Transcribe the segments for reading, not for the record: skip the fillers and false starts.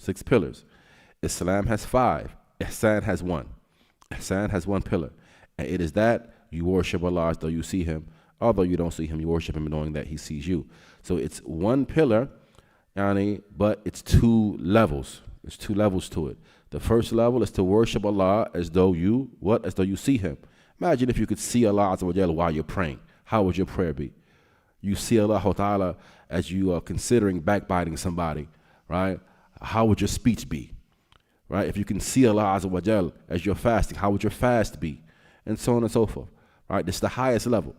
6 pillars. Islam has 5. Ihsan has 1. Ihsan has 1 pillar. And it is that you worship Allah as though you see him. Although you don't see him, you worship him knowing that he sees you. So it's 1 pillar, but it's 2 levels. There's 2 levels to it. The first level is to worship Allah as though you, what? As though you see him. Imagine if you could see Allah Azza wa Jalla while you're praying. How would your prayer be? You see Allah Ta'ala as you are considering backbiting somebody, right? How would your speech be? Right? If you can see Allah Azza wa Jalla as you're fasting, how would your fast be? And so on and so forth. Right? This is the highest level.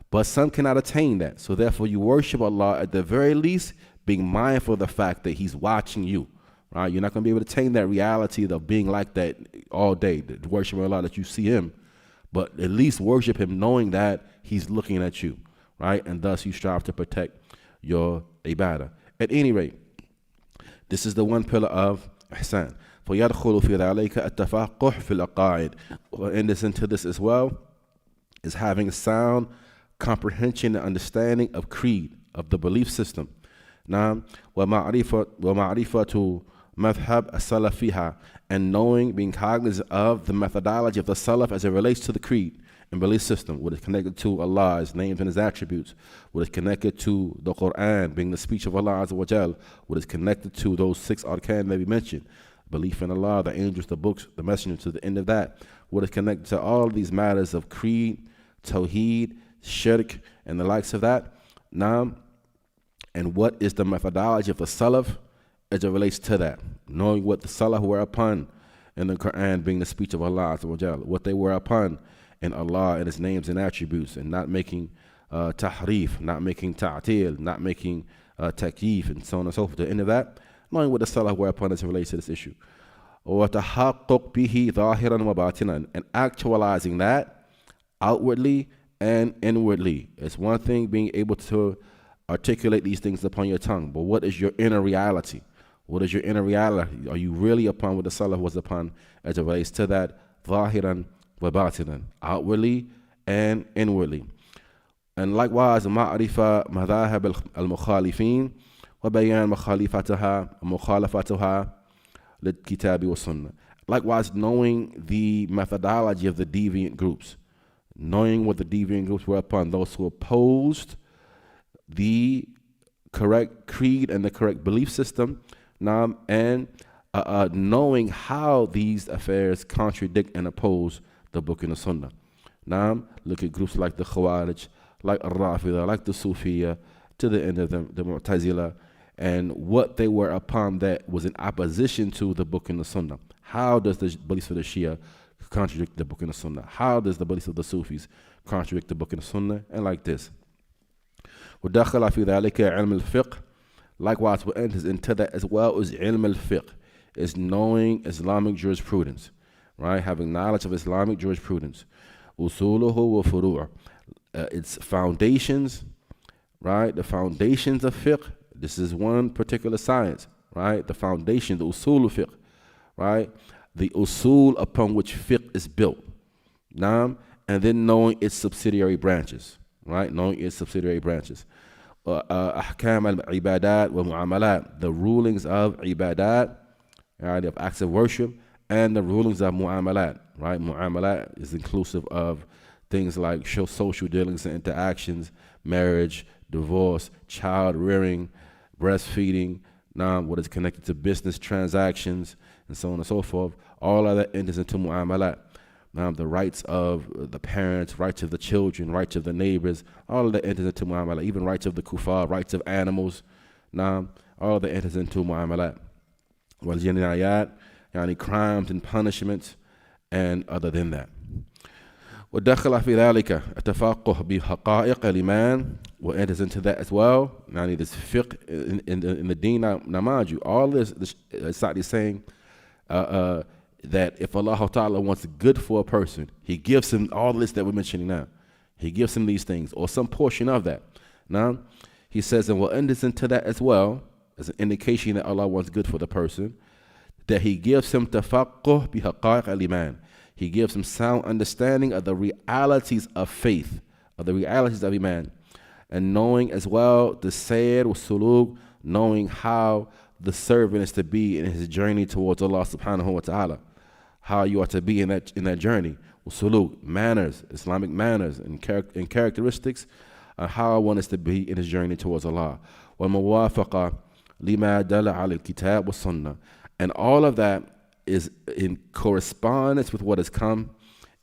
But some cannot attain that. So therefore you worship Allah at the very least, being mindful of the fact that he's watching you. Right? You're not going to be able to attain that reality of being like that all day, to worship Allah that you see him. But at least worship him knowing that he's looking at you. Right? And thus you strive to protect your ibadah. At any rate, this is the 1 pillar of ihsan. فَيَدْخُلُ فِي ذَلِكَ التَّفَقُّهُ فِي الْعَقَائِدِ. And this into this as well is having sound comprehension and understanding of creed, of the belief system. Now, وَمَعْرِفَةُ مَذْهَبْ السَّلَفِ فِيهَا, and knowing, being cognizant of the methodology of the Salaf as it relates to the creed and belief system, what is connected to Allah, his names and his attributes, what is connected to the Quran, being the speech of Allah Azza wa Jal, what is connected to those 6 arkan that we mentioned, belief in Allah, the angels, the books, the messenger, to the end of that, what is connected to all of these matters of creed, tawheed, shirk, and the likes of that. Now, and what is the methodology of the Salaf as it relates to that, knowing what the Salaf were upon in the Quran, being the speech of Allah Azza wa Jal, what they were upon in Allah and his names and attributes, and not making tahrif, not making ta'til, not making takyif, and so on and so forth. To the end of that, knowing what the Salaf were upon as it relates to this issue. وَتَحَقُّقْ بِهِ ظَاهِرًا وَبَاطِنًا, and actualizing that outwardly and inwardly. It's one thing being able to articulate these things upon your tongue, but what is your inner reality? What is your inner reality? Are you really upon what the Salaf was upon as it relates to that? ظَاهِرًا وَبَاطِنًا, outwardly and inwardly. And likewise, مَعْرِفَةَ مَذَاهِبِ الْمُخَالِفِينَ وَبَيَانَ مُخَالَفَتُهَا لِلْكِتَابِ وَالسُنَّةِ. Likewise, knowing the methodology of the deviant groups, knowing what the deviant groups were upon, those who opposed the correct creed and the correct belief system, and knowing how these affairs contradict and oppose the book and the sunnah. Now, look at groups like the Khawarij, like Al-Rafida, like the Sufiya, to the end of them, the Mu'tazila, and what they were upon that was in opposition to the book and the sunnah. How does the beliefs of the Shia contradict the book and the sunnah? How does the beliefs of the Sufis contradict the book and the sunnah? And like this. وَدَخَلَ فِي ذَلِكَ عِلْمِ الْفِقْهِ. Likewise, what enters into that as well is ilm al-fiqh, is knowing Islamic jurisprudence, right? Having knowledge of Islamic jurisprudence. Usuluhu wa furu'ah. Its foundations, right? The foundations of fiqh. This is one particular science, right? The foundation, the usul of fiqh, right? The usul upon which fiqh is built. And then knowing its subsidiary branches, right? Knowing its subsidiary branches. Ahkam al-ibadat wa mu'amalat. The rulings of ibadat, right? Of acts of worship, and the rulings of mu'amalat, right? Mu'amalat is inclusive of things like social dealings and interactions, marriage, divorce, child rearing, breastfeeding, what is connected to business transactions, and so on and so forth. All of that enters into mu'amalat. The rights of the parents, rights of the children, rights of the neighbors, all of that enters into mu'amalat. Even rights of the kuffar, rights of animals, all of that enters into mu'amalat. Wal jinayat, yani crimes and punishments, and other than that. وَدَخَلَ فِي ذَلِكَ التَّفَقُّهُ بِحَقَائِقِ الْإِيمَانِ. What enters into that as well, this fiqh in the deen. Now mind you, all this Sa'di is saying that if Allah Ta'ala wants good for a person, he gives him all this that we're mentioning now. He gives him these things, or some portion of that. Now, he says, and what enters into that as well, as an indication that Allah wants good for the person, that he gives him tafaqquh bihaqa'iq al-iman. He gives him sound understanding of the realities of faith, of the realities of iman, and knowing as well the sayr wa suluk, knowing how the servant is to be in his journey towards Allah subhanahu wa ta'ala, how you are to be in that journey. Suluk, manners, Islamic manners and characteristics, how one is to be in his journey towards Allah. وَالْمُوَافَقَةِ لِمَا دَلَ عَلَى الْكِتَابِ وَالسُّنَّةِ. And all of that is in correspondence with what has come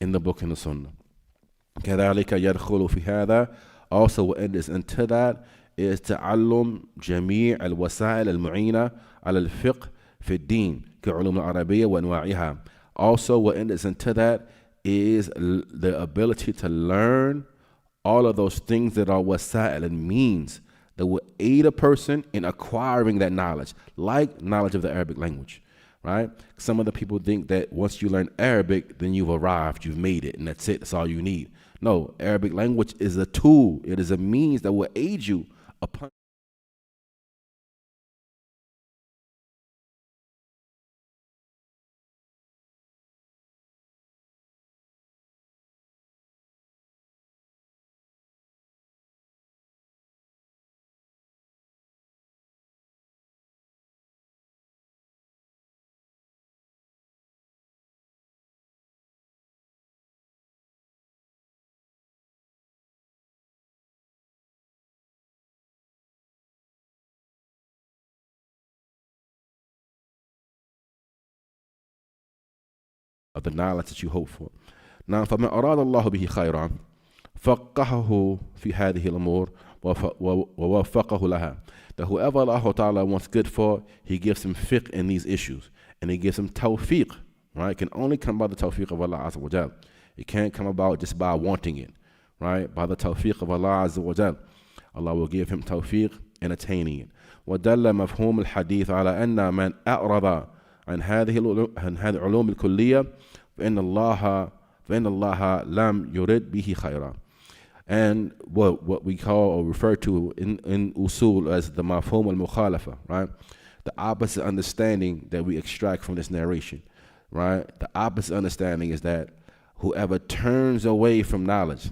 in the book and the sunnah. كَذَلِكَ يَدْخُلُ فِي هَذَا. Also what enters into that is تعلم جميع الوسائل المعينة على الفقه في الدين كعلوم العربية وأنواعها. Also what enters into that is the ability to learn all of those things that are wasa'il and means that will aid a person in acquiring that knowledge, like knowledge of the Arabic language, right? Some of the people think that once you learn Arabic, then you've arrived, you've made it, and that's it, that's all you need. No, Arabic language is a tool. It is a means that will aid you upon of the knowledge that you hope for. Now, فَمَنْ أَرَادَ اللَّهُ بِهِ خَيْرًا فَقَّهَهُ فِي هَذِهِ الْأُمُورِ وَوَفَّقَهُ لَهَا. That whoever Allah Ta'ala wants good for, He gives him fiqh in these issues. And He gives him tawfiq, right? It can only come by the tawfiq of Allah Azza wa Jal. It can't come about just by wanting it, right? By the tawfiq of Allah Azza wa Jal. Allah will give him tawfiq in attaining it. وَدَلَّ مَفْهُومُ الْحَدِيثِ عَلَى أَنَّ مَنْ أَعْرَضَ عن هذه العلوم الكلية فإن الله لم يرد به خيرا. And what we call or refer to in usul as the mafhum al-mukhalafa, right? The opposite understanding that we extract from this narration, right? The opposite understanding is that whoever turns away from knowledge,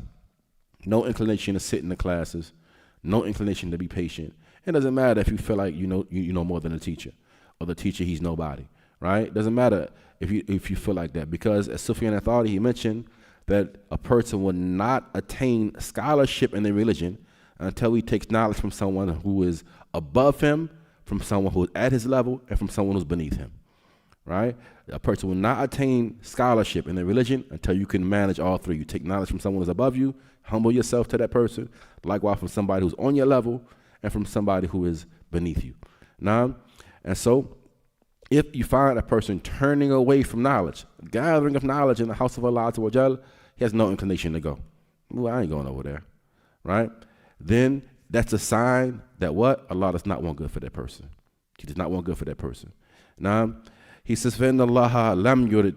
no inclination to sit in the classes, no inclination to be patient. It doesn't matter if you feel like you know more than the teacher, or the teacher, he's nobody, right? It doesn't matter if you feel like that, because as Sufyan al-Thawri, he mentioned that a person will not attain scholarship in their religion until he takes knowledge from someone who is above him, from someone who is at his level, and from someone who's beneath him, right? A person will not attain scholarship in their religion until you can manage all three. You take knowledge from someone who's above you, humble yourself to that person, likewise from somebody who's on your level, and from somebody who is beneath you. Now, and so if you find a person turning away from knowledge, gathering of knowledge in the house of Allah Azza wa Jal, he has no inclination to go. Well, I ain't going over there, right? Then that's a sign that what? Allah does not want good for that person. He does not want good for that person. Now, he says, فَإِنَّ اللَّهَ لَمْ يُرِدْ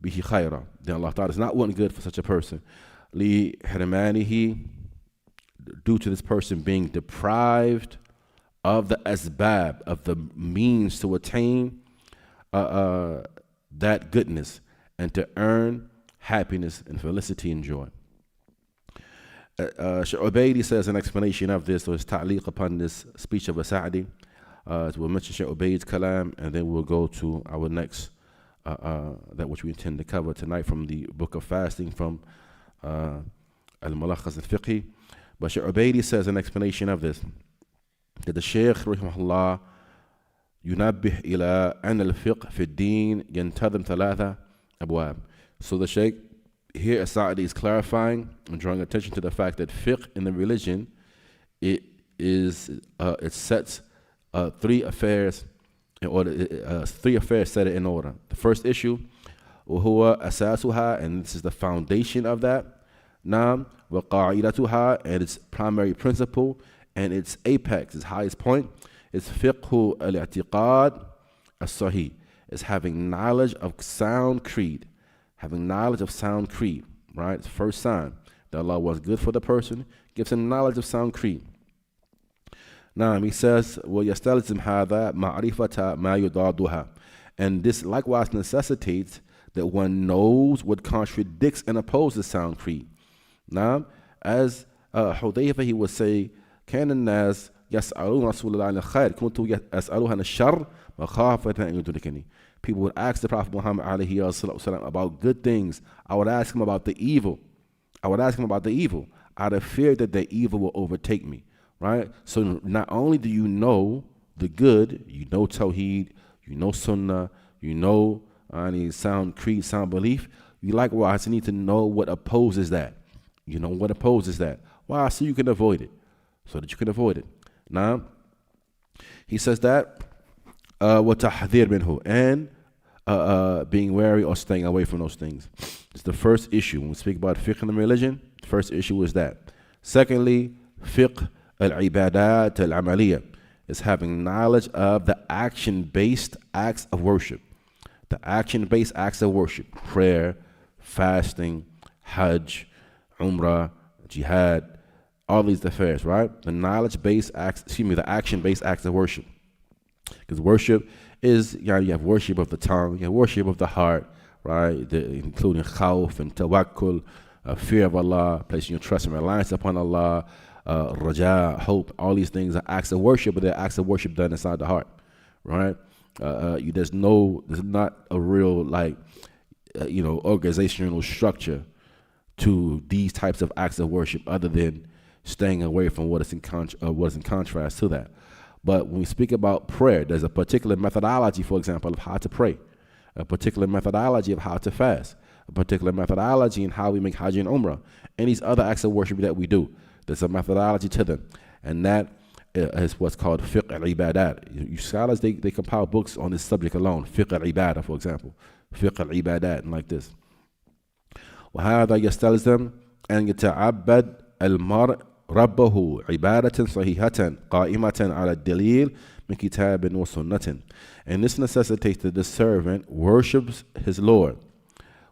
بِهِ خَيْرًا. Then Allah does not want good for such a person. لِحِرْمَانِهِ, due to this person being deprived of the asbab, of the means to attain that goodness and to earn happiness and felicity and joy. Shaykh Ubaydi says an explanation of this, or his ta'liq upon this speech of Sa'di. We'll mention Shaykh Ubaydi's kalam, and then we'll go to our next, that which we intend to cover tonight from the book of fasting, from Al-Mulakhas al-Fiqhi. But Shaykh Ubaydi says an explanation of this, that the Shaykh, rahimahullah, ينبه إلى أن الفقه في الدين ينتظم ثلاثة أبواب. So the Shaykh here, Sa'di, is clarifying and drawing attention to the fact that fiqh in the religion, it sets three affairs in order, three affairs set it in order. The first issue, وهو أساسها, and this is the foundation of that. Nam وقاعدتها, and its primary principle and its apex, its highest point, is fiqhu al-i'tiqad as-sahih. It's having knowledge of sound creed. Having knowledge of sound creed, right? It's the first sign that Allah was good for the person, gives him knowledge of sound creed. Now he says, وَيَسْتَلْزِمْ هَذَا مَعْرِفَةَ مَا يُضَادُهَا. And this likewise necessitates that one knows what contradicts and opposes sound creed. Now, as Hudayfa, he would say, كان الناس يسألون رسول الله عن الخير كنت أسألوه عن الشر مخافة أن يدركني. People would ask the Prophet Muhammad alayhi wasallam about good things. I would ask him about the evil. Out of fear that the evil will overtake me, right? So not only do you know the good, you know Tawheed, you know Sunnah, you know sound creed, sound belief, you likewise need to know what opposes that. You know what opposes that. Why? So you can avoid it. Now, he says that وَتَحْذِيرٌ مِنْهُ, and being wary or staying away from those things. It's the first issue. When we speak about fiqh in the religion, the first issue is that. Secondly, fiqh al-ibadat al-amaliyah is having knowledge of the action-based acts of worship. Prayer, fasting, hajj, umrah, jihad, all these affairs, right? The action-based acts of worship. Because worship is, you have worship of the tongue, you have worship of the heart, right? Including khawf and tawakkul, fear of Allah, placing your trust and reliance upon Allah, raja, hope. All these things are acts of worship, but they're acts of worship done inside the heart, right? There's not a real organizational structure to these types of acts of worship, other than staying away from what is in contrast to that. But when we speak about prayer, there's a particular methodology, for example, of how to pray, a particular methodology of how to fast, a particular methodology in how we make hajj and umrah, and these other acts of worship that we do. There's a methodology to them, and that is what's called fiqh al-ibadat. You scholars, they compile books on this subject alone, fiqh al-ibadah, for example, fiqh al-ibadat, and like this. وهذا يستلزم أن يتعبد المرء ربه عبادة صحيحة قائمة على الدليل من كتاب وسنة. And this necessitates that the servant worships his Lord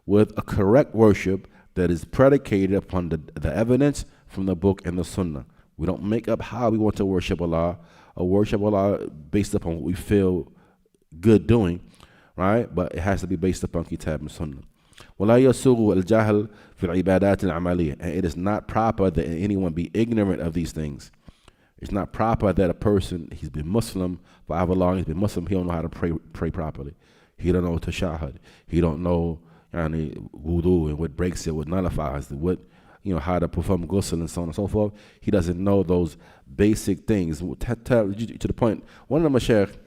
with a correct worship that is predicated upon the evidence from the book and the sunnah. We don't make up how we want to worship Allah, or worship Allah based upon what we feel good doing, right? But it has to be based upon kitab and sunnah. ولا يسوغ الجهل في العبادات العملية. And it is not proper that anyone be ignorant of these things. It's not proper that a person, he's been Muslim for however long he's been Muslim, he don't know how to pray properly. He don't know tashahhud. He don't know wudu and what breaks it, what nullifies it, what, how to perform ghusl and so on and so forth. He doesn't know those basic things. To the point, one of the mashaykh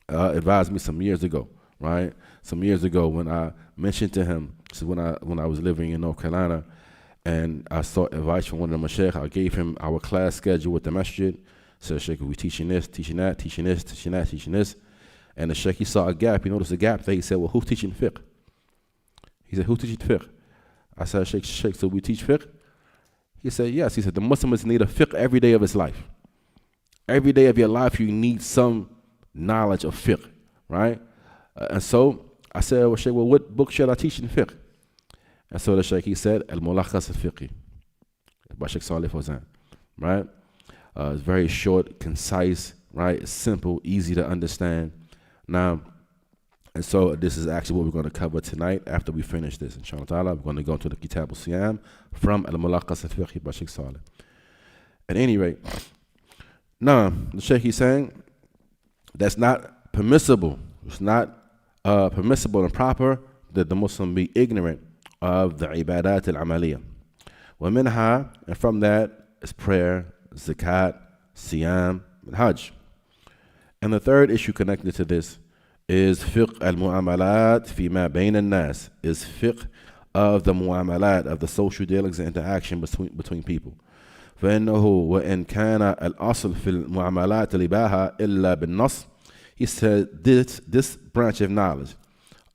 advised me some years ago, right? Some years ago when I mentioned to him, this is when I was living in North Carolina, and I sought advice from one of the mashaykh. I gave him our class schedule with the masjid. Said, Sheikh, we teaching this, teaching that, teaching this, teaching that, teaching this. And the Sheikh, he saw a gap. He noticed a gap there. He said, well, who's teaching fiqh? He said, who's teaching fiqh? I said, Sheikh, so we teach fiqh? He said, yes. He said, the Muslims need a fiqh every day of his life. Every day of your life, you need some knowledge of fiqh, right? And so I said, well, Sheikh, what book should I teach in fiqh? And so the Sheikh, he said, Al-Mulakhas al-Fiqhi, by Sheikh Salih Fawzan, right? It's very short, concise, right? It's simple, easy to understand. Now, and so this is actually what we're going to cover tonight after we finish this. Inshallah ta'ala, we're going to go into the Kitab al-Siyam from Al-Mulakhas al-Fiqhi by Sheikh Salih. At any rate, now, the Sheikh, he's saying that's not permissible. It's not permissible and proper that the Muslim be ignorant of the ibadat al-amaliyah. وَمِنْهَا, and from that is prayer, zakat, siyam, and hajj. And the third issue connected to this is fiqh al-mu'amalat fi ma bayn al-nas, is fiqh of the mu'amalat, of the social dealings and interaction between people. فإنه وإن كان الأصل في المعاملات الإباحة إلا بالنص. He said this branch of knowledge,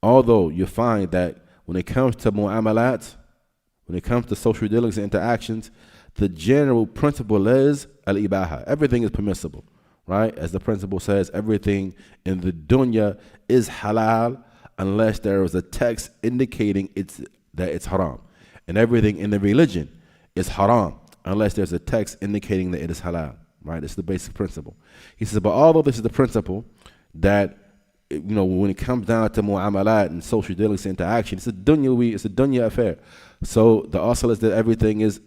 although you find that when it comes to mu'amalat, when it comes to social dealings and interactions, the general principle is al-ibaha. Everything is permissible, right? As the principle says, everything in the dunya is halal unless there is a text indicating that it's haram. And everything in the religion is haram unless there's a text indicating that it is halal, right? It's the basic principle. He says, but although this is the principle that, when it comes down to mu'amalat and social dealings and interaction, it's a dunya affair. So the asl is that everything is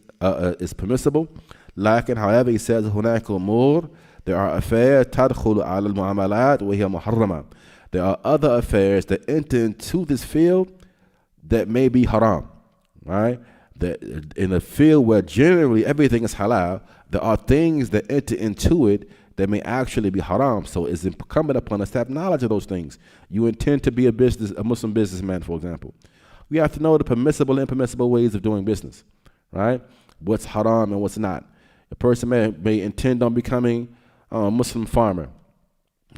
permissible. However, he says, هناك أمور there are affairs تدخل على المعاملات وهي محرمة. There are other affairs that enter into this field that may be haram, right? That in a field where generally everything is halal, there are things that enter into it that may actually be haram. So it's incumbent upon us to have knowledge of those things. You intend to be a Muslim businessman, for example. We have to know the permissible and impermissible ways of doing business, right? What's haram and what's not. A person may intend on becoming a Muslim farmer.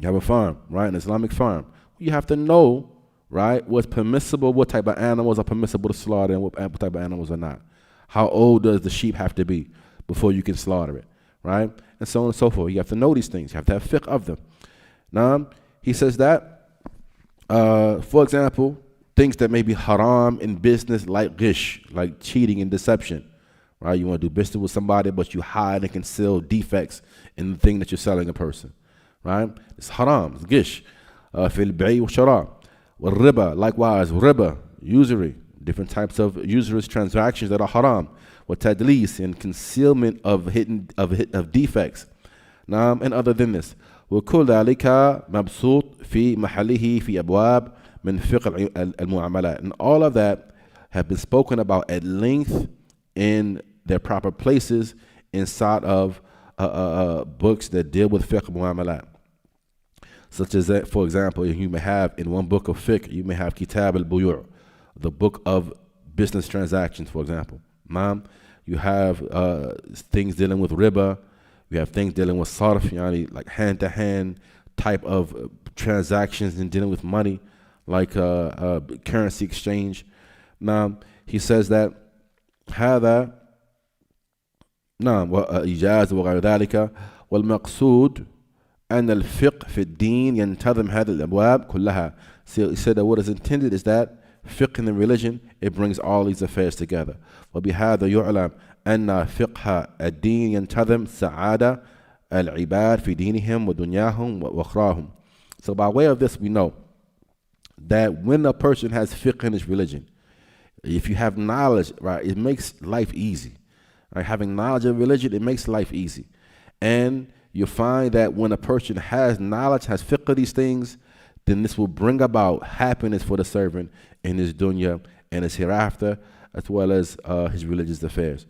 You have a farm, right? An Islamic farm. You have to know, right, what's permissible, what type of animals are permissible to slaughter and what type of animals are not. How old does the sheep have to be before you can slaughter it, right? And so on and so forth. You have to know these things. You have to have fiqh of them. Now, he says that, for example, things that may be haram in business like ghish, like cheating and deception, right? You want to do business with somebody, but you hide and conceal defects in the thing that you're selling a person, right? It's haram, it's ghish. Fil bay wa shara. Riba, likewise, riba, usury, different types of usurious transactions that are haram. With tadlis, and concealment of defects. And other than this. وكل ذلك مبسوط في محله في أبواب من فقه المعاملات. And all of that have been spoken about at length in their proper places inside of books that deal with fiqh muamalat. Such as that, for example, you may have in one book of fiqh, you may have Kitab al-Buyu', the book of business transactions, for example. You have things dealing with riba. You have things dealing with sarf, like hand-to-hand type of transactions and dealing with money, like currency exchange. Now, he says that هذا إجازة وغير ذلك والمقصود أن الفقه في الدين ينتظم هذه الأبواب كلها. So he said that what is intended is that fiqh in the religion, it brings all these affairs together. وبهذا يعلم أن فقه الدين ينتظم سعادة العباد في دينهم ودنياهم وأخراهم. So by way of this, we know that when a person has fiqh in his religion, if you have knowledge, right, it makes life easy. Right? Having knowledge of religion, it makes life easy. And you find that when a person has knowledge, has fiqh of these things, then this will bring about happiness for the servant in his dunya and his hereafter, as well as his religious affairs.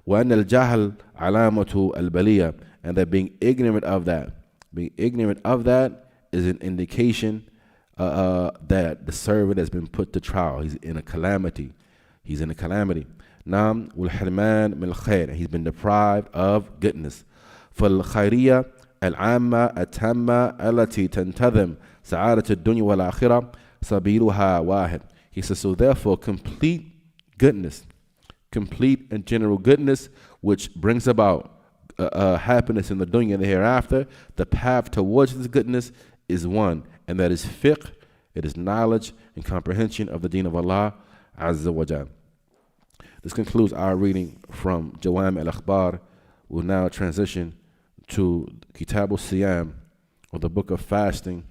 وأن الجهل علامة البلية, and that being ignorant of that is an indication that the servant has been put to trial. He's in a calamity. Nam والحرمان من الخير, he's been deprived of goodness. فالخيرية العامة التامة التي تنتظم سعادة الدنيا والآخرة سبيلها واحد. He says, so therefore complete and general goodness, which brings about happiness in the dunya and the hereafter, the path towards this goodness is one, and that is fiqh. It is knowledge and comprehension of the deen of Allah Azza wa Jal. This concludes our reading from Jawami Al-Akhbar. We'll now transition to Kitab al-Siyam, or the book of fasting,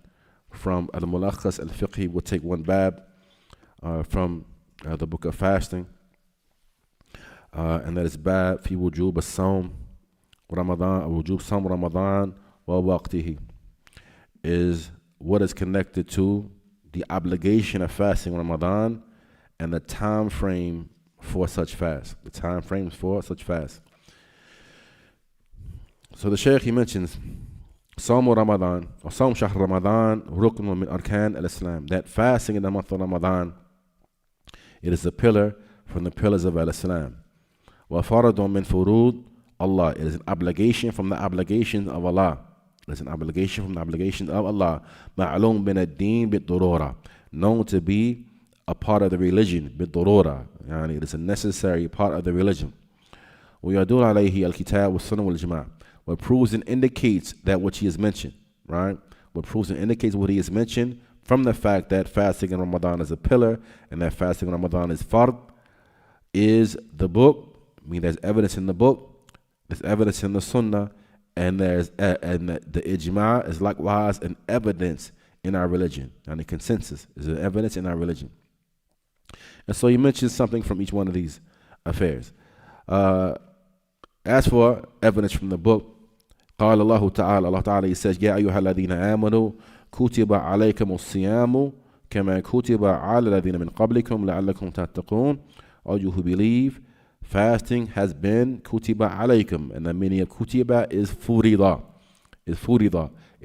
from Al-Mulakhas Al-Fiqhi. We'll take one bab from the book of fasting, and that is bab fi wujub as-sawm Ramadan, wujub sawm Ramadan wa waqtihi, is what is connected to the obligation of fasting Ramadan and the time frame for such fast. So the Shaykh, he mentions Sawm Ramadan, or Sawm Shahr Ramadan, Rukn min Arkan al-Islam, that fasting in the month of Ramadan, it is a pillar from the pillars of al-Islam. Wa faradun min furud Allah, it is an obligation from the obligations of Allah. Ma'lum bin ad-din bid-durura, known to be a part of the religion, bid-durura, yani it is a necessary part of the religion. ويدل عليه الكتاب والسنة والإجماع, what proves and indicates that which he has mentioned, right? What proves and indicates what he has mentioned from the fact that fasting in Ramadan is a pillar and that fasting in Ramadan is fard, is the book. I mean, there's evidence in the book, there's evidence in the sunnah, and there's the ijma' is likewise an evidence in our religion, and the consensus is an evidence in our religion. And so he mentions something from each one of these affairs. As for evidence from the book, قال الله تعالى, Allah Ta'ala, He says, يا أيها الذين آمنوا كتب عليكم الصيام كما كتب على الذين من قبلكم لعلكم تتقون. All you who believe, fasting has been kutiba alaykum, and the meaning of kutiba is furida. It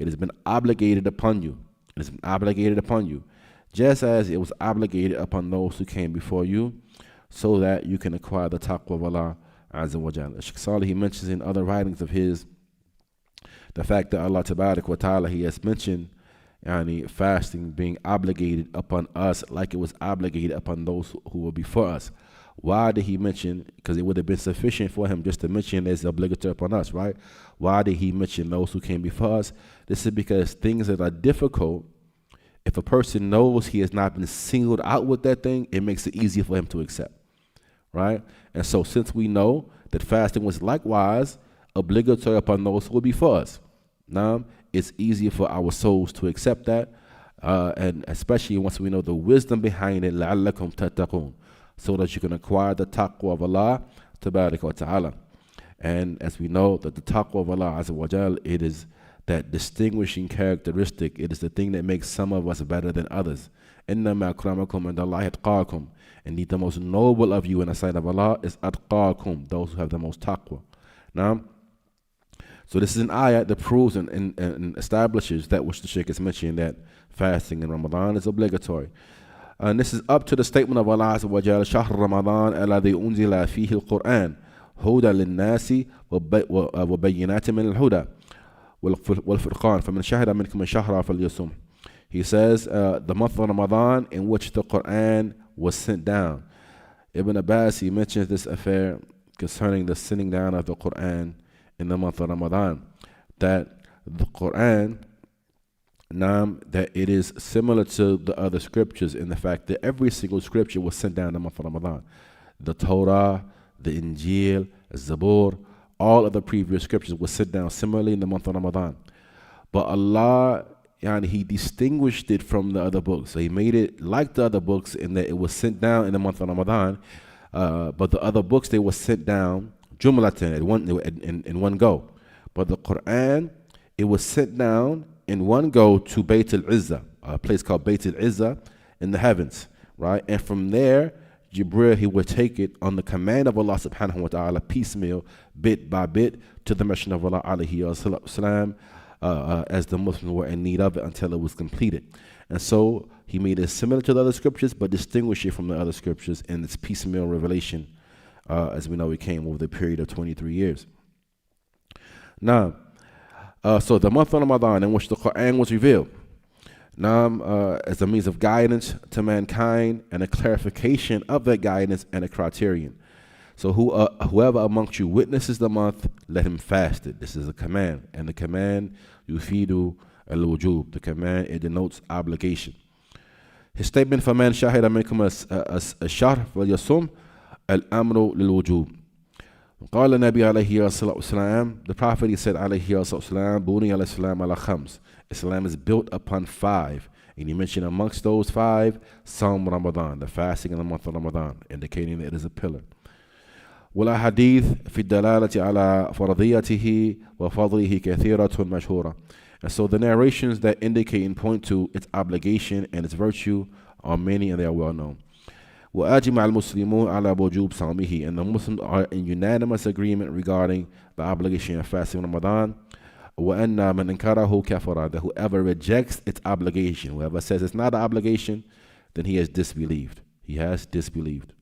has been obligated upon you. It has been obligated upon you, just as it was obligated upon those who came before you, so that you can acquire the taqwa of Allah Azza wa Jalla. Shaykh Salih, he mentions in other writings of his the fact that Allah Tabarak wa Ta'ala, He has mentioned fasting being obligated upon us like it was obligated upon those who were before us. Why did He mention? Because it would have been sufficient for Him just to mention it's obligatory upon us, right? Why did He mention those who came before us? This is because things that are difficult, if a person knows he has not been singled out with that thing, it makes it easier for him to accept, right? And so since we know that fasting was likewise obligatory upon those who were before us, now it's easier for our souls to accept that, and especially once we know the wisdom behind it, لَعَلَّكُمْ تَتَّقُونَ, so that you can acquire the taqwa of Allah Tabarak wa Ta'ala. And as we know that the taqwa of Allah Azza wa Jal, it is that distinguishing characteristic. It is the thing that makes some of us better than others. إِنَّمَا أَكْرَمَكُمْ عِنْدَ اللَّهِ أَتْقَاكُمْ. Indeed, the most noble of you in the sight of Allah is أَتْقَاكُمْ, those who have the most taqwa. Now, so this is an ayat that proves and establishes that which the Shaykh is mentioning, that fasting in Ramadan is obligatory. And this is up to the statement of Allah Azza wa Jalla, شهر رمضان الذي أنزل فيه القرآن هدى للناس وبينات من الهدى والفرقان فمن شهد منكم الشهر فليصم. He says the month of Ramadan in which the Quran was sent down. Ibn Abbas, he mentions this affair concerning the sending down of the Quran in the month of Ramadan, that the Quran, that it is similar to the other scriptures in the fact that every single scripture was sent down in the month of Ramadan. The Torah, the Injil, the Zabur, all of the previous scriptures were sent down similarly in the month of Ramadan. But Allah, He distinguished it from the other books. So He made it like the other books in that it was sent down in the month of Ramadan, but the other books, they were sent down jumlatan, in one go. But the Quran, it was sent down in one go to Bayt al-Izzah, a place called Bayt al-Izzah in the heavens, right? And from there, Jibril, he would take it on the command of Allah subhanahu wa ta'ala, piecemeal, bit by bit, to the Messenger of Allah alayhi wasallam, as the Muslims were in need of it until it was completed. And so he made it similar to the other scriptures, but distinguished it from the other scriptures in its piecemeal revelation. As we know, it came over the period of 23 years. Now, so the month of Ramadan in which the Quran was revealed, as a means of guidance to mankind and a clarification of that guidance and a criterion. So whoever amongst you witnesses the month, let him fast it. This is a command. And the command, yufidu al-wujub. The command, it denotes obligation. His statement, فَمَنْ شَهِدَ مِنْكُمْ الشَّهْرَ فَلْيَصُمْ الْأَمْرُ لِلْوُجُوبِ. قال النبي عليه الصلاة والسلام, the Prophet, he said عليه الصلاة والسلام, بُنِيَ الإسلام على خمس. Islam is built upon 5. And he mentioned amongst those 5, Sawm Ramadan, the fasting in the month of Ramadan, indicating that it is a pillar. والأحاديث في الدلالة على فرضيته وفضله كثيرة مشهورة. And so the narrations that indicate and point to its obligation and its virtue are many, and they are well known. وأجمع المسلمون على وجوب صومه. And the Muslims are in unanimous agreement regarding the obligation of fasting Ramadan. وأن من أنكره كفر. That whoever rejects its obligation, whoever says it's not an obligation, then he has disbelieved. He has disbelieved.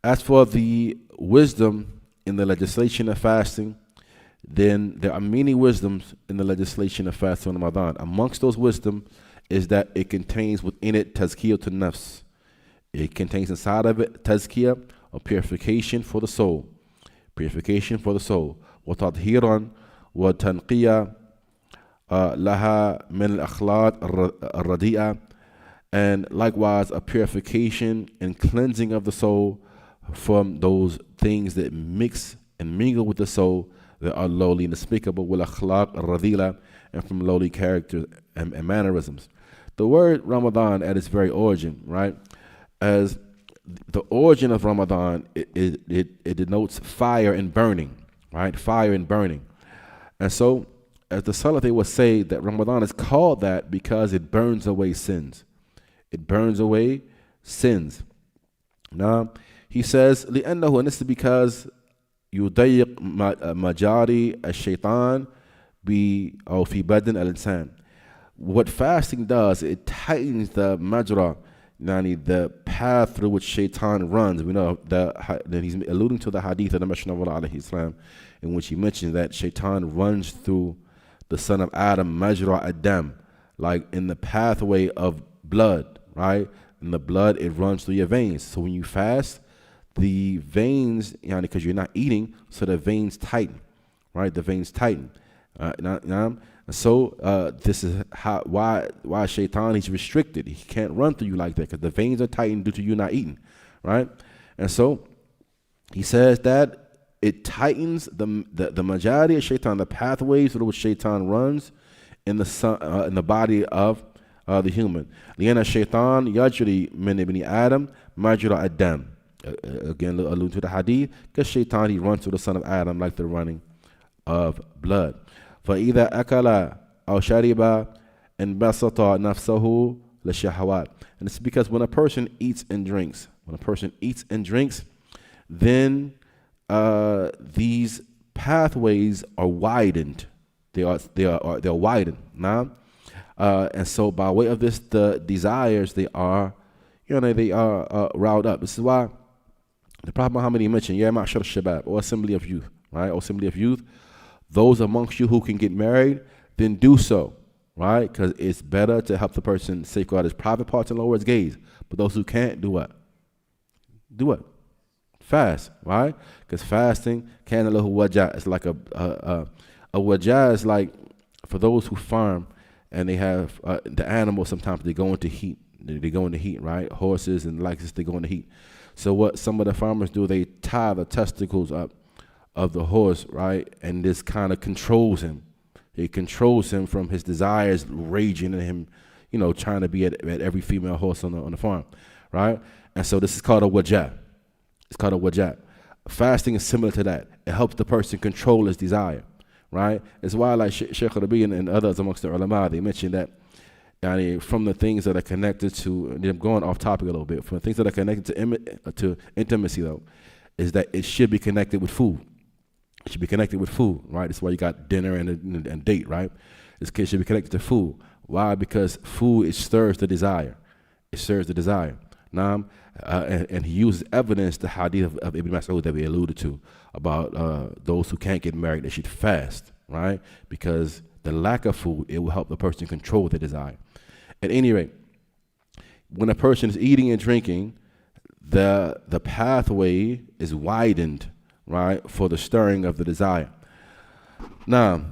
As for the wisdom in the legislation of fasting, then there are many wisdoms in the legislation of fasting on Ramadan. Amongst those wisdom is that it contains within it tazkiyah to nafs. It contains inside of it tazkiyah, or purification for the soul. Purification for the soul. وتطهيرا وتنقية لها من الأخلاق الرديئة. And likewise a purification and cleansing of the soul from those things that mix and mingle with the soul that are lowly and despicable, with akhlaq al-radila, and from lowly characters and mannerisms. The word Ramadan at its very origin, right, as the origin of Ramadan, it denotes fire and burning, right, fire and burning. And so, as the Salaf, they would say that Ramadan is called that because it burns away sins. It burns away sins. Now, he says, لأنه, and this is because يضيق مجاري الشيطان أو في بدن الإنسان. What fasting does, it tightens the majra, the path through which shaitan runs. We know that he's alluding to the hadith of the Messenger of Allah alayhi salam, in which he mentions that shaitan runs through the son of Adam, majra ad-dam, like in the pathway of blood, right? In the blood, it runs through your veins. So when you fast, the veins, because you're not eating, so the veins tighten, right? The veins tighten. So this is why shaitan, he's restricted. He can't run through you like that because the veins are tightened due to you not eating, right? And so he says that it tightens the majority of shaitan, the pathways through which shaitan runs in the body of the human. لأن الشيطان يجري من ابن آدم مجرى الدم. Again, allude to the hadith, because shaitan, he runs through the son of Adam like the running of blood. فإذا أكل أو شرب انبسط نفسه للشهوات. And it's because when a person eats and drinks, then these pathways are widened. They're widened now, and so by way of this, the desires, they are riled up. This is why the Prophet Muhammad, he mentioned, "Ya ma'shar shabab," or assembly of youth, right? Or assembly of youth. Those amongst you who can get married, then do so, right? Because it's better to help the person safeguard his private parts and lower his gaze. But those who can't, do what? Fast, right? Because fasting, kana lahu wajah, it's like a wajah is like for those who farm and they have the animals. Sometimes they go into heat. They go into heat, right? Horses and like this, they go into heat. So what some of the farmers do, they tie the testicles up of the horse, right? And this kind of controls him. It controls him from his desires raging in him, trying to be at every female horse on the farm, right? And so this is called a wajah. It's called a wajah. Fasting is similar to that. It helps the person control his desire, right? It's why, like Sheikh Rabi and others amongst the ulama, they mentioned that from the things that are connected to, and I'm going off topic a little bit, from the things that are connected to intimacy, though, is that it should be connected with food. It should be connected with food, right? That's why you got dinner and date, right? It should be connected to food. Why? Because food, it stirs the desire. It stirs the desire. Now, and he uses evidence, the hadith of Ibn Mas'ud that we alluded to, about those who can't get married, they should fast, right? Because the lack of food, it will help the person control the desire. At any rate, when a person is eating and drinking, the pathway is widened, right, for the stirring of the desire. Now,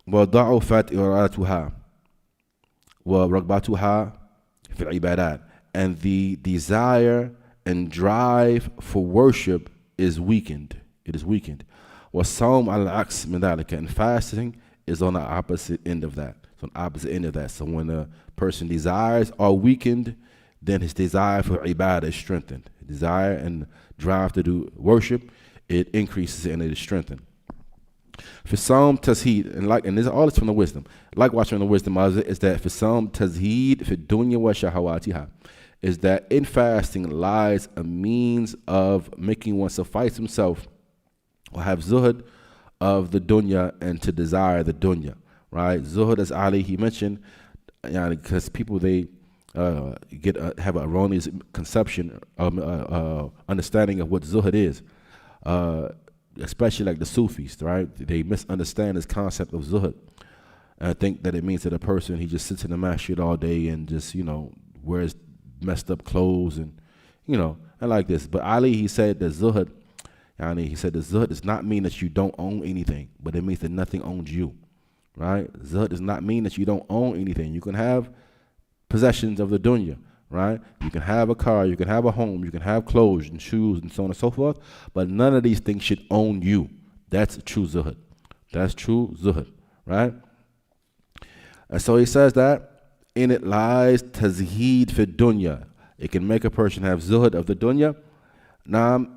وَضَعُفَتْ إِرَادَتُهَا وَرَغْبَتُهَا فِي الْعِبَادَاتِ. And the desire and drive for worship is weakened. It is weakened. وَالصَّوْمُ عَلَى الْعَكْسِ مِنْ ذَلِكَ. And fasting is on the opposite end of that. So when a person desires are weakened, then his desire for ibadah is strengthened. Desire and drive to do worship, it increases and it is strengthened. For some tazheed, and this all is from the wisdom. Like watching the wisdom is that for some tazheed for dunya wa shahawatiha, is that in fasting lies a means of making one suffice himself or have zuhud of the dunya and to desire the dunya, right? Zuhud, as Ali, he mentioned, because people, they have an erroneous conception of understanding of what zuhud is, especially like the Sufis, right? They misunderstand this concept of zuhud and think that it means that a person, he just sits in the masjid all day and just, wears messed up clothes and like this. But Ali, he said that zuhud, zuhud does not mean that you don't own anything, but it means that nothing owns you, right? Zuhud does not mean that you don't own anything. You can have possessions of the dunya, right? You can have a car, you can have a home, you can have clothes and shoes and so on and so forth, but none of these things should own you. That's true zuhud. That's true zuhud, right? And so he says that in it lies tazheed fi dunya. It can make a person have zuhud of the dunya,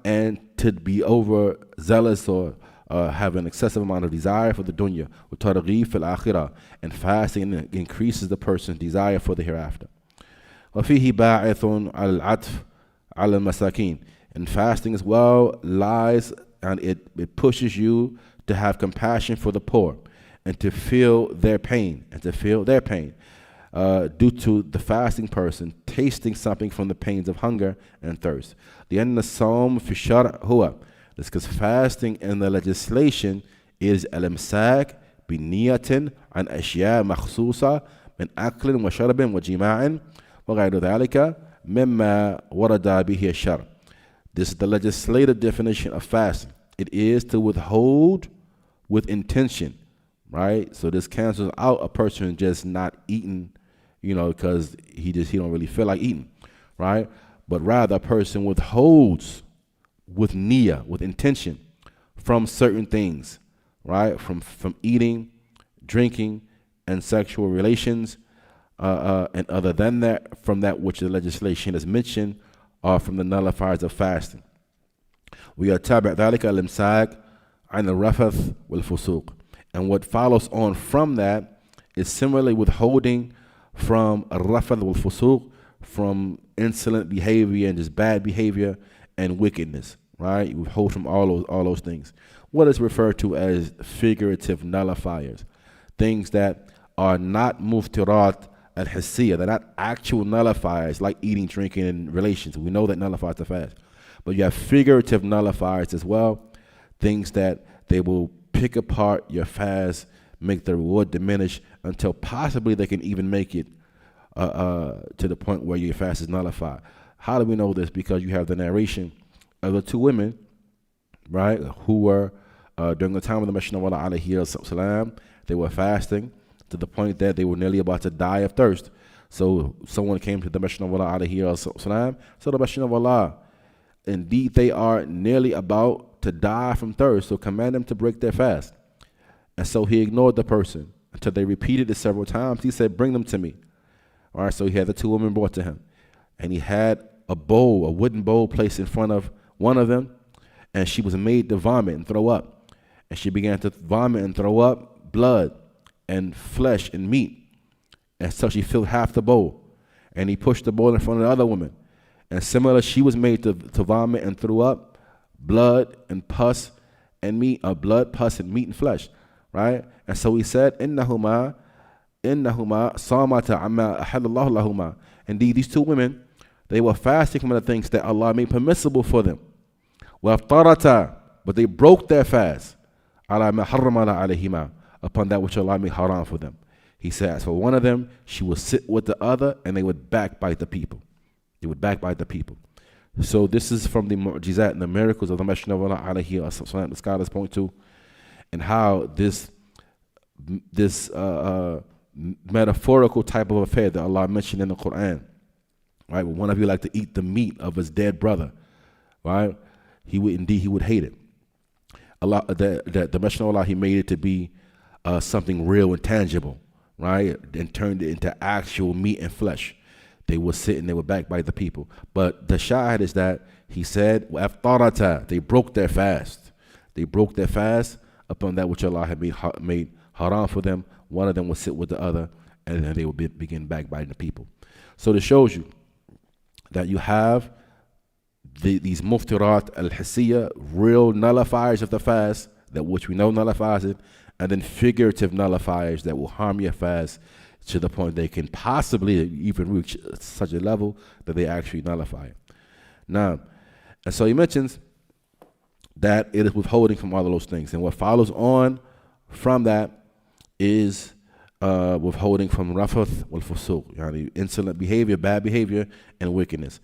and to be overzealous or have an excessive amount of desire for the dunya, وَتَرْغِيبْ فِي الْآخِرَةِ, and fasting increases the person's desire for the hereafter. وَفِيهِ بَاعِثٌ عَلَى الْعَطْفِ عَلَى الْمَسَاكِينَ, and fasting as well lies, and it pushes you to have compassion for the poor and to feel their pain, due to the fasting person tasting something from the pains of hunger and thirst. لأن الصوم في الشرع هو, this because fasting in the legislation is الإمساك بنية عن أشياء مخصوصة من أكل وشرب وجماع وغير ذلك مما ورد به الشرع. This is the legislative definition of fasting. It is to withhold with intention, right? So this cancels out a person just not eating, because he don't really feel like eating, right? But rather a person withholds with niyyah, with intention, from certain things, right? From eating, drinking, and sexual relations, and other than that, from that which the legislation has mentioned, are from the nullifiers of fasting. ويتبع ذلك الإمساك عن الرفث والفسوق, and what follows on from that is similarly withholding from الرفث والفسوق, from insolent behavior and just bad behavior and wickedness, right? You withhold from all those things. What is referred to as figurative nullifiers, things that are not muftirat al-hissiyah, they're not actual nullifiers like eating, drinking, and relations. We know that nullifies the fast. But you have figurative nullifiers as well, things that they will pick apart your fast, make the reward diminish until possibly they can even make it to the point where your fast is nullified. How do we know this? Because you have the narration of the two women, right, who were during the time of the Messenger of Allah alayhi salam, they were fasting to the point that they were nearly about to die of thirst. So someone came to the Messenger of Allah alayhi salam, so the Messenger of Allah, indeed they are nearly about to die from thirst, so command them to break their fast. And so he ignored the person until they repeated it several times. He said, bring them to me. All right, so he had the two women brought to him, and he had a wooden bowl placed in front of one of them, and she was made to vomit and throw up. And she began to vomit and throw up blood and flesh and meat. And so she filled half the bowl, and he pushed the bowl in front of the other woman. And similar, she was made to vomit and threw up blood and pus and meat, blood, pus, and meat and flesh, right? And so he said, إِنَّهُمَا صَامَةَ عَمَّا أَحَلَّ اللَّهُ لَهُمَا. Indeed, these two women, they were fasting from the things that Allah made permissible for them. وَأَفْطَرَتَا, but they broke their fast عَلَى مَا حَرَّمَ عَلَيْهِمَا, upon that which Allah made haram for them. He said, as for one of them, she would sit with the other, and they would backbite the people. They would backbite the people. So this is from the mu'jizat and the miracles of the Messenger of Allah alayhi salam, the scholars point to, and how this metaphorical type of affair that Allah mentioned in the Quran, right? When one of you like to eat the meat of his dead brother, right? He would hate it. Allah, the Messenger of Allah, he made it to be something real and tangible, right? And turned it into actual meat and flesh. They would sit and they would backbite the people. But the shahid is that he said, وَأَفْطَرَتَا, they broke their fast. They broke their fast upon that which Allah had made haram for them. One of them would sit with the other, and then they would begin backbiting the people. So this shows you that you have these muftirat al-hissiyah, real nullifiers of the fast, that which we know nullifies it, and then figurative nullifiers that will harm your fast to the point they can possibly even reach such a level that they actually nullify it. Now, and so he mentions that it is withholding from all of those things. And what follows on from that is withholding from rafath wal fusuq, yani insolent behavior, bad behavior, and wickedness.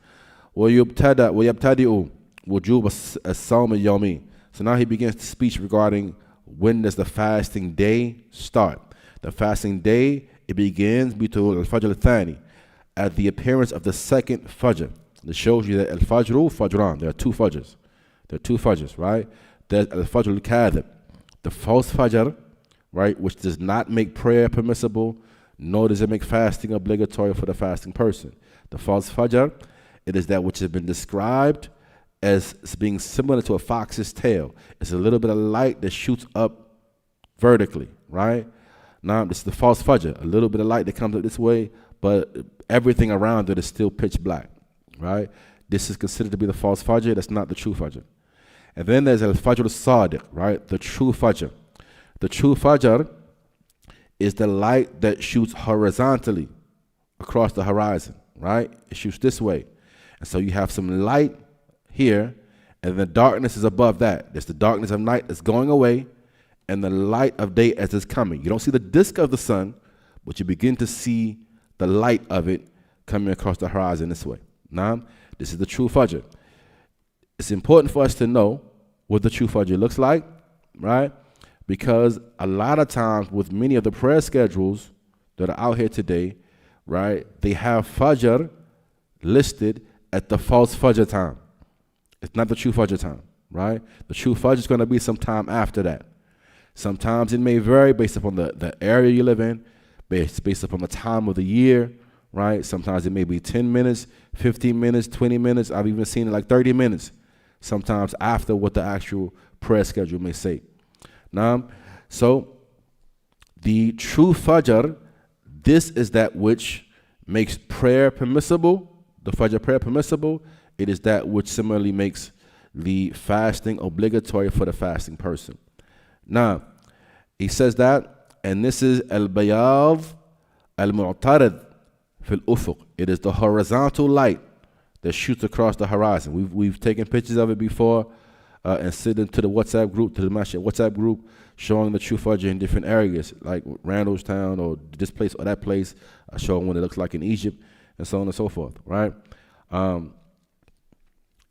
وَيَبْتَدِئُ وُجُوبَ الصَّوْمِ الْيَوْمِ. So now he begins to speak regarding when does the fasting day start. The fasting day, it begins بطلوع الفجر الثاني, at the appearance of the second fajr. This shows you that al-fajru fajran. There are two fajrs. There are two fajrs, right? There's al-fajr al-kadhib, the false fajr, right, which does not make prayer permissible, nor does it make fasting obligatory for the fasting person. The false fajr, it is that which has been described as being similar to a fox's tail. It's a little bit of light that shoots up vertically, right? Now, this is the false fajr, a little bit of light that comes up this way, but everything around it is still pitch black, right? This is considered to be the false fajr. That's not the true fajr. And then there's al-fajr al-sadiq, right? The true fajr. The true fajr is the light that shoots horizontally across the horizon, right? It shoots this way. And so you have some light here, and the darkness is above that. There's the darkness of night that's going away, and the light of day as it's coming. You don't see the disk of the sun, but you begin to see the light of it coming across the horizon this way. Now, this is the true fajr. It's important for us to know what the true fajr looks like, right? Because a lot of times with many of the prayer schedules that are out here today, right, they have fajr listed at the false fajr time. It's not the true fajr time, right? The true fajr is going to be some time after that. Sometimes it may vary based upon the area you live in, based upon the time of the year, right? Sometimes it may be 10 minutes, 15 minutes, 20 minutes. I've even seen it like 30 minutes, sometimes after what the actual prayer schedule may say. Now, so the true fajr, this is that which makes prayer permissible, the fajr prayer permissible. It is that which similarly makes the fasting obligatory for the fasting person. Now, he says that, and this is al-bayad al-mu'tarid fil ufuq. It is the horizontal light that shoots across the horizon. We've taken pictures of it before and sent it to the WhatsApp group, to the Masjid WhatsApp group, showing the true fajr in different areas, like Randallstown or this place or that place, showing what it looks like in Egypt, and so on and so forth, right?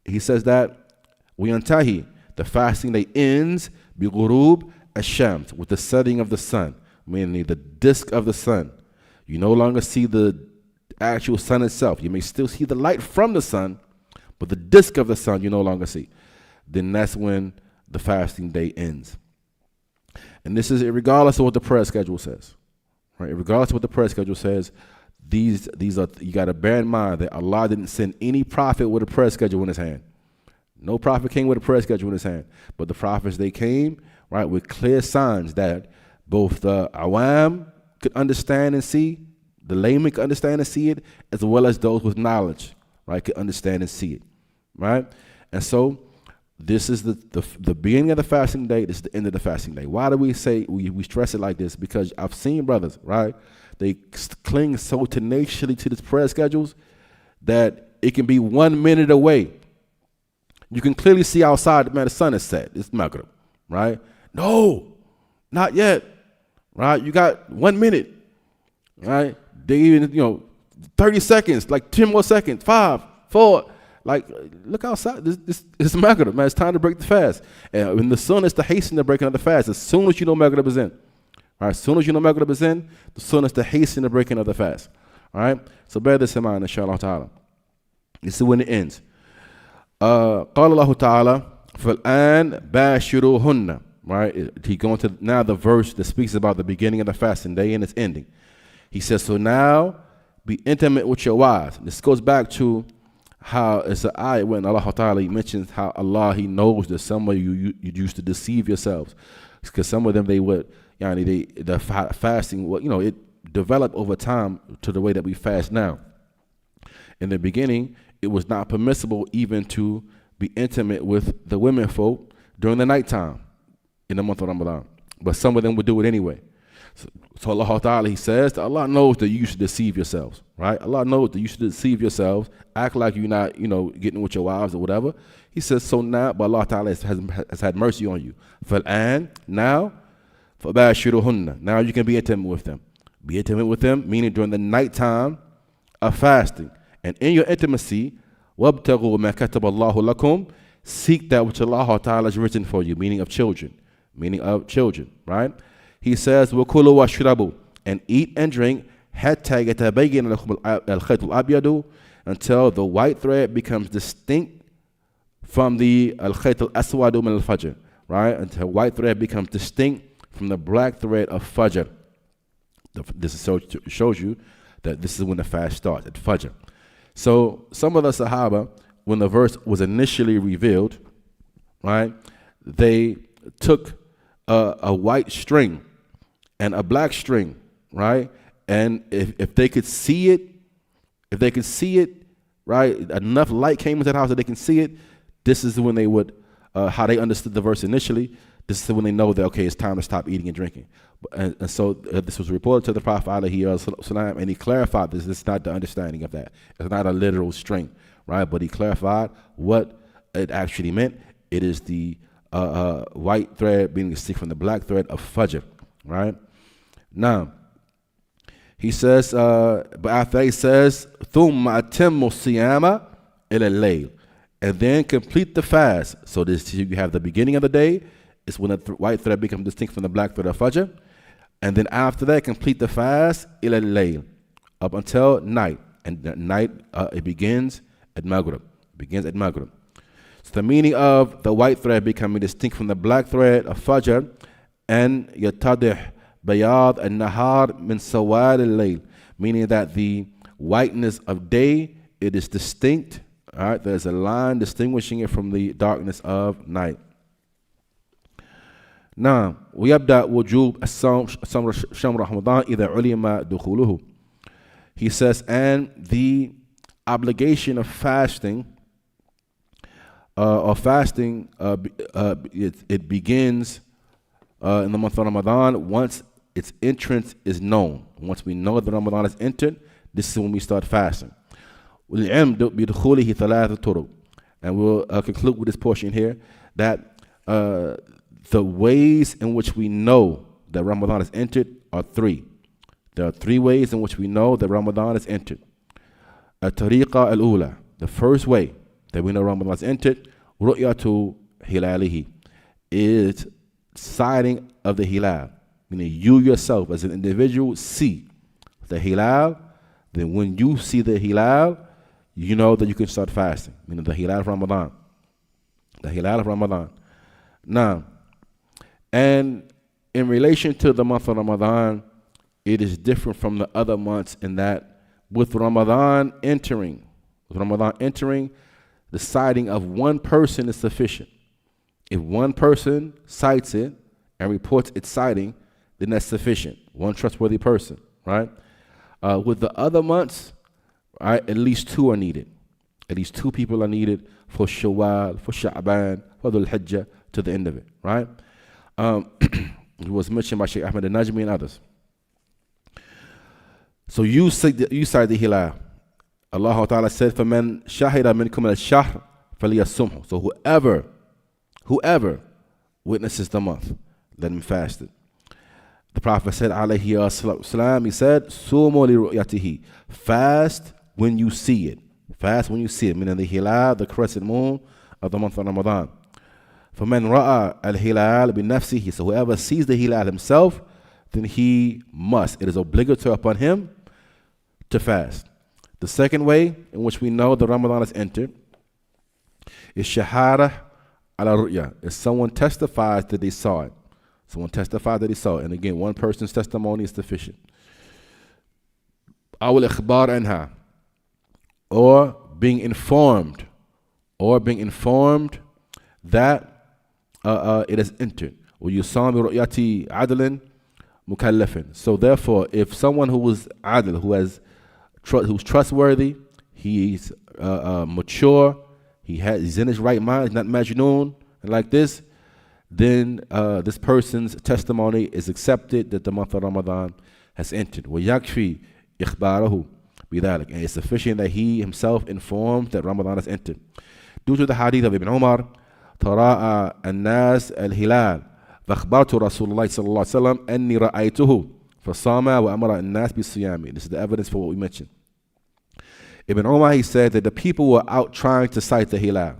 He says that وَيَنْتَهِي, the fasting day ends بِغُرُوب الشَّمْس, with the setting of the sun, meaning the disk of the sun. You no longer see the actual sun itself. You may still see the light from the sun, but the disk of the sun you no longer see. Then that's when the fasting day ends. And this is regardless of what the prayer schedule says, right? Regardless of what the prayer schedule says, these are, you got to bear in mind that Allah didn't send any prophet with a prayer schedule in his hand. No prophet came with a prayer schedule in his hand. But the prophets, they came, right, with clear signs that both the awam could understand and see, the layman could understand and see it, as well as those with knowledge, right, could understand and see it, right? And so this is the beginning of the fasting day. This is the end of the fasting day. Why do we say, we stress it like this? Because I've seen brothers, right, they cling so tenaciously to these prayer schedules that it can be 1 minute away. You can clearly see outside, man, the sun is set. It's Maghrib, right? No, not yet, right? You got 1 minute, right? They even, 30 seconds, like 10 more seconds, 5, 4. Like, look outside. This is Maghrib, man. It's time to break the fast. And the sunnah is to hasten the breaking of the fast as soon as you know Maghrib is in. All right, as soon as you know Maghrib is in, the sunnah is to hasten the breaking of the fast. All right? So bear this in mind, inshallah ta'ala. This is when it ends. قال الله تعالى فالآن باشروهن. Right? He going to now the verse that speaks about the beginning of the fasting day and its ending. He says, so now be intimate with your wives. This goes back to how it's an ayah when Allah Ta'ala mentions how Allah, He knows that some of you used to deceive yourselves. Because some of them, they would, the fasting, it developed over time to the way that we fast now. In the beginning, it was not permissible even to be intimate with the women folk during the nighttime in the month of Ramadan. But some of them would do it anyway. So Allah Ta'ala, He says that Allah knows that you used to deceive yourselves, right? Allah knows that you should deceive yourselves, act like you're not, getting with your wives or whatever. He says, so now, but Allah Ta'ala has had mercy on you. فَالْآن, now, فَبَاشِرُهُنَّ, now you can be intimate with them. Be intimate with them, meaning during the nighttime of fasting. And in your intimacy, وَابْتَغُوا مَا كَتَبَ اللَّهُ لَكُمْ, seek that which Allah Ta'ala has written for you, meaning of children, right? He says, وَكُلُوا وَاشْرَبُوا, and eat and drink, حَتَّى يَتَبَيَّنَ لَكُمُ الْخَيْطُ الْأَبْيَضُ, until the white thread becomes distinct from the al-khayt al-aswadu min al-fajr, right? Until white thread becomes distinct from the black thread of fajr. This shows you that this is when the fast starts, at fajr. So some of the Sahaba, when the verse was initially revealed, right, they took a white string and a black string, right? And if they could see it, right, enough light came into the house that they can see it, this is when they would, how they understood the verse initially, this is when they know that, okay, it's time to stop eating and drinking. And so this was reported to the Prophet ﷺ, and he clarified this. This is not the understanding of that. It's not a literal string, right? But he clarified what it actually meant. It is the white thread being distinct from the black thread of Fajr, right? Now, he says, but after that he says, ثُمَّ أَتِمُّ الصِّيَامَ إِلَى اللَّيْلِ, and then complete the fast. So this, you have the beginning of the day, it's when the white thread becomes distinct from the black thread of Fajr. And then after that, complete the fast, إِلَى اللَّيْلِ, up until night. And at night, it begins at Maghrib. So the meaning of the white thread becoming distinct from the black thread of Fajr, and يَتَّضِحْ بَيَاض النَّهَارِ مِنْ سَوَادِ اللَّيْلِ, meaning that the whiteness of day, it is distinct. All right, there's a line distinguishing it from the darkness of night. Now, ويبدأ وجوب الصوم شهر رمضان إذا علم دخوله. He says, and the obligation of fasting, it begins in the month of Ramadan once its entrance is known. Once we know that Ramadan is entered, this is when we start fasting. And we'll conclude with this portion here, that the ways in which we know that Ramadan is entered are three. There are three ways in which we know that Ramadan is entered. الطريقة الأولى, the first way that we know Ramadan is entered, رؤية هلاله, is sighting of the hilal, meaning you yourself as an individual see the hilal. Then when you see the hilal, you know that you can start fasting, meaning the hilal of Ramadan. Now, and in relation to the month of Ramadan, it is different from the other months in that with Ramadan entering, the sighting of one person is sufficient. If one person sights it and reports its sighting, then that's sufficient. One trustworthy person, right? With the other months, right, at least two are needed. At least two people are needed for Shawwal, for Sha'ban, for Dhul Hijjah, to the end of it, right? It was mentioned by Shaykh Ahmed al-Najmi and others. So you sight the hilal. Allah Ta'ala said, فَمَنْ شَهِدَ مِنْكُمْ الشَّهْرَ فَلْيَصُمْهُ. So whoever witnesses the month, let him fast it. The Prophet said, alayhi wasallam, he said, sumu li ru'yatihi, fast when you see it. Fast when you see it, meaning the hilal, the crescent moon of the month of Ramadan. فَمَنْ رَأَى الْهِلَالِ بِنَفْسِهِ, so whoever sees the hilal himself, then he must, it is obligatory upon him to fast. The second way in which we know that Ramadan is entered is shahada ala ru'ya, is someone testifies that they saw it. And again, one person's testimony is sufficient. Al-Akhbar anha, or being informed that it has entered. وَيُصَامِ رُؤْيَةِ عَدْلٍ مُكَلَّفٍ. So therefore, if someone who was adl, who's trustworthy, he's mature, he's in his right mind, he's not majnoon, and like this, then this person's testimony is accepted that the month of Ramadan has entered. وَيَكْفِي إِخْبَارَهُ بِذَلِكَ. And it's sufficient that he himself informs that Ramadan has entered. Due to the hadith of Ibn Umar, تراءى الناس الهلال فأخبرت رسول الله صلى الله عليه وسلم أني رأيته فصام وأمر الناس بالصيام. This is the evidence for what we mentioned. Ibn Umar, he said that the people were out trying to sight the hilal,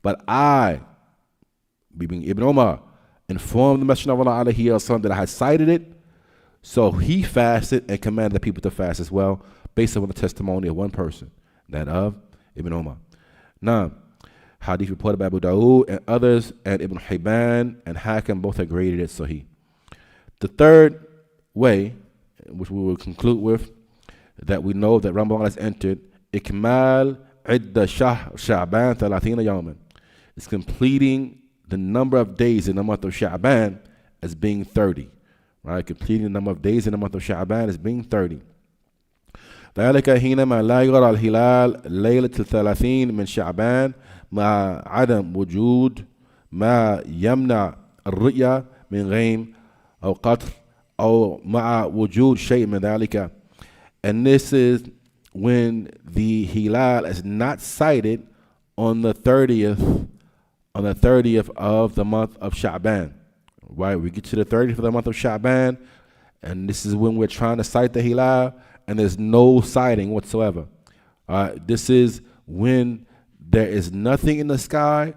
but I, being Ibn Umar, informed the Messenger of Allah alayhi wasallam that I had sighted it, so he fasted and commanded the people to fast as well, based on the testimony of one person, that of Ibn Umar. Now, hadith reported by Abu Dawood and others, and Ibn Hibban and Hakim both have graded it Sahih. The third way, which we will conclude with, that we know that Ramadan has entered, ikmal عدة شهر شعبان 30 يوما. It's completing the number of days in the month of Sha'ban as being 30. Right? Completing the number of days in the month of Sha'ban as being 30. ذلك حينما لا يرى الهلال ليلة 30 من شعبان مع عدم وجود ما يمنع الرؤية من غيم أو قطر أو مع وجود شيء من ذلك. And this is when the hilal is not sighted on the 30th of the month of Sha'ban. Right, we get to the 30th of the month of Sha'ban, and this is when we're trying to sight the hilal, and there's no sighting whatsoever. This is when there is nothing in the sky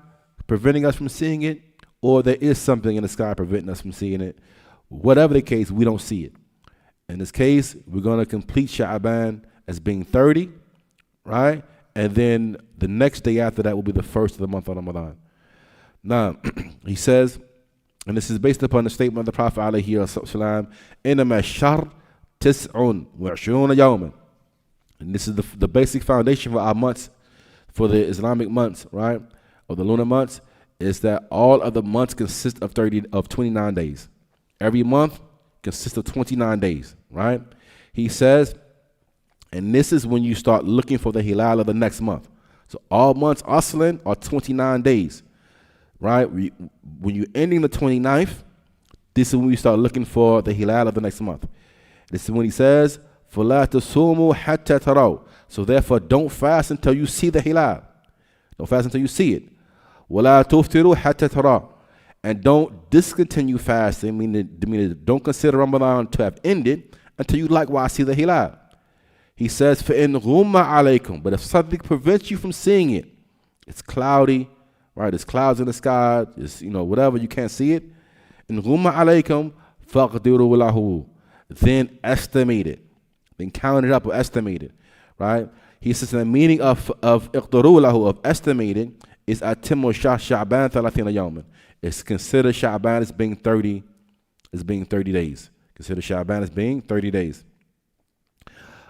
preventing us from seeing it, or there is something in the sky preventing us from seeing it. Whatever the case, we don't see it. In this case, we're going to complete Sha'ban as being 30, right? And then the next day after that will be the first of the month of Ramadan. Now, he says, and this is based upon the statement of the Prophet alayhi wasallam, إِنَمَا الشَّهْرُ تِسْعٌ وَعِشْرُونَ يَوْمًا. And this is the basic foundation for our months, for the Islamic months, right? Or the lunar months, is that all of the months consist of 29 days. Every month consists of 29 days, right? He says, and this is when you start looking for the hilal of the next month. So all months aslan are 29 days, right? When you're ending the 29th, this is when we start looking for the hilal of the next month. This is when he says, فَلَا تَصُومُوا حَتَّى تَرَوْا. So therefore, don't fast until you see the hilal. Don't fast until you see it. وَلَا تُفْتِرُوا حَتَّى تَرَوْا. And don't discontinue fasting, meaning don't consider Ramadan to have ended until you likewise see the hilal. He says, فَإِنْ غُمَّ عَلَيْكُمْ. But if something prevents you from seeing it, it's cloudy, right? There's clouds in the sky, it's, whatever, you can't see it. إِنْ غُمَّ عَلَيْكُمْ فَقْدِرُوا لَهُ. Then estimate it. Then count it up or estimate it, right? He says the meaning of اقدروا له, of estimating, is أتم شعبان 30 يوما. It's considered Sha'ban as being 30 days. Consider Sha'ban as being 30 days.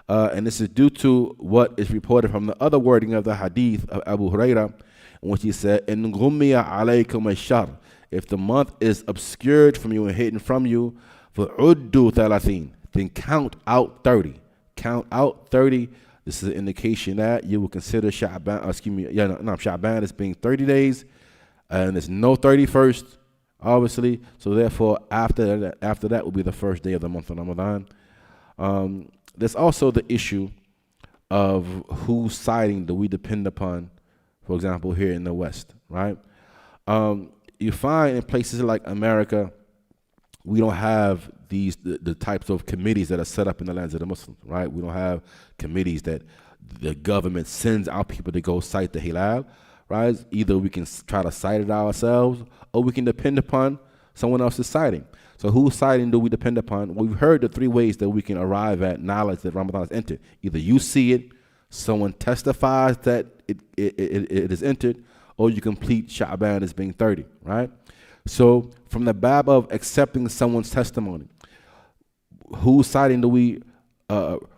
And this is due to what is reported from the other wording of the hadith of Abu Hurairah, in which he said, إِن غُمِّيَ عَلَيْكُمْ الشَّهْرُ. If the month is obscured from you and hidden from you, فَعُدُّوا 30. Then count out 30. Count out 30. This is an indication that you will consider Sha'ban, Sha'ban as being 30 days. And there's no 31st, obviously. So therefore, after that will be the first day of the month of Ramadan. There's also the issue of whose siding do we depend upon, for example, here in the West, right? You find in places like America, we don't have the types of committees that are set up in the lands of the Muslims, right? We don't have committees that the government sends out people to go sight the hilal, right? Either we can try to sight it ourselves, or we can depend upon someone else's sighting. So whose sighting do we depend upon? We've heard the three ways that we can arrive at knowledge that Ramadan has entered. Either you see it, someone testifies that it is entered, or you complete Sha'ban as being 30, right? So from the bab of accepting someone's testimony, whose sighting do we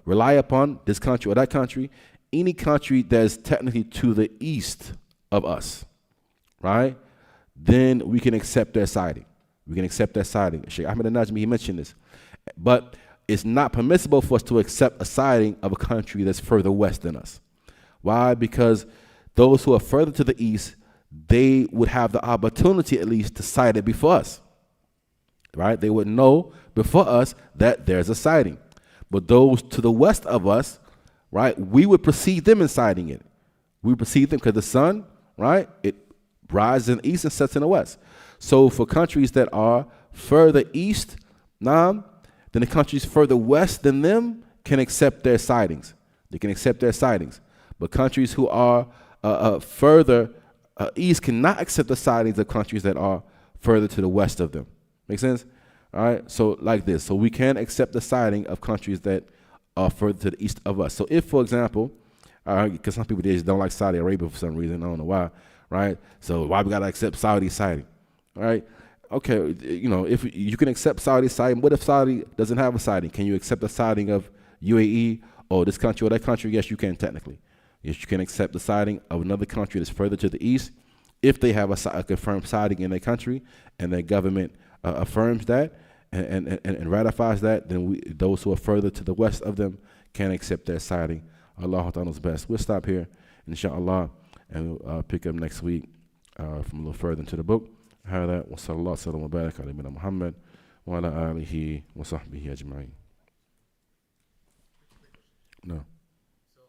rely upon, this country or that country? Any country that's technically to the east of us, right? Then we can accept their sighting. We can accept their sighting. Sheikh Ahmed al-Najmi, he mentioned this. But it's not permissible for us to accept a sighting of a country that's further west than us. Why? Because those who are further to the east, they would have the opportunity at least to sight it before us, right? They would know before us that there's a sighting. But those to the west of us, right, we would precede them in sighting it. We precede them because the sun, right, it rises in the east and sets in the west. So for countries that are further east, then the countries further west than them can accept their sightings. They can accept their sightings. But countries who are further east cannot accept the sightings of countries that are further to the west of them. Make sense? All right. So like this. So we can accept the sighting of countries that are further to the east of us. So if, for example, because some people just don't like Saudi Arabia for some reason, I don't know why, right? So why we gotta accept Saudi sighting? All right. Okay. If you can accept Saudi sighting, what if Saudi doesn't have a sighting? Can you accept the sighting of UAE or this country or that country? Yes, you can technically. You can accept the siding of another country that's further to the east if they have a confirmed siding in their country and their government affirms that and ratifies that. Then those who are further to the west of them can accept their siding. Allah knows best. We'll stop here, inshallah, and we'll pick up next week from a little further into the book. هذا وصلى الله وسلم وبارك على نبينا محمد وعلى آله وصحبه أجمعين. No. So,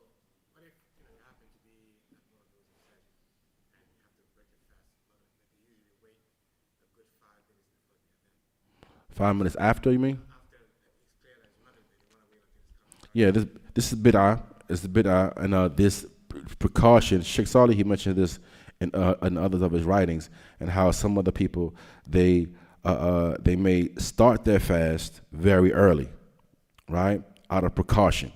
what if you happen to be at one of those sessions and you have to break it fast, but you usually wait a good 5 minutes before the event? 5 minutes after, you mean? After it's clear that it's Maghrib, you want to wait until it's coming. Yeah, this is bid'ah. It's bid'ah, and this precaution. Sheikh Salih, he mentioned this in others of his writings, and how some other people they may start their fast very early, right, out of precaution.